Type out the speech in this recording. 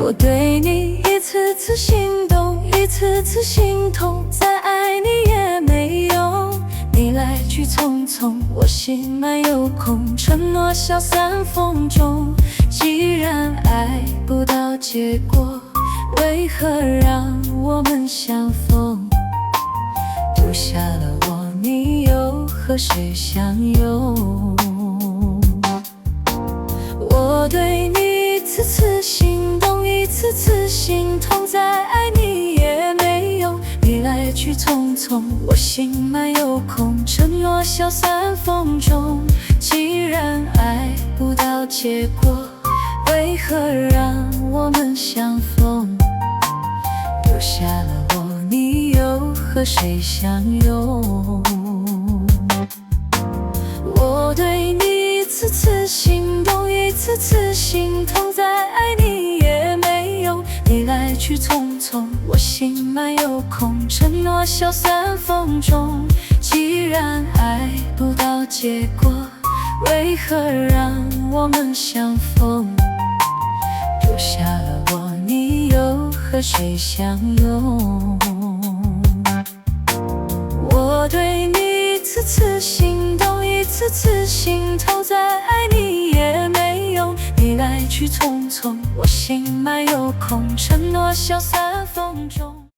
我对你一次次心动，一次次心痛，再爱你也没用。你来去匆匆，我心满有空，承诺消散风中。既然爱不到结果，为何让我们相逢？丢下了我，你又和谁相拥？我对你一次次心动，一次次心痛，再爱你也没用。你来去匆匆，我心满有空，承诺消散风中。既然爱不到结果，为何让我们相逢？丢下了我，你又和谁相拥？我对你一次次心动，一次次心痛，再爱你也没用。你来去匆匆，我心满有空，承诺消散风中。既然爱不到结果，为何让我们相逢？丢下了我，你又和谁相拥？我对你一次次心动，一次次心痛，再爱你也没用。你来去匆匆，我心满有空，承诺消散风中。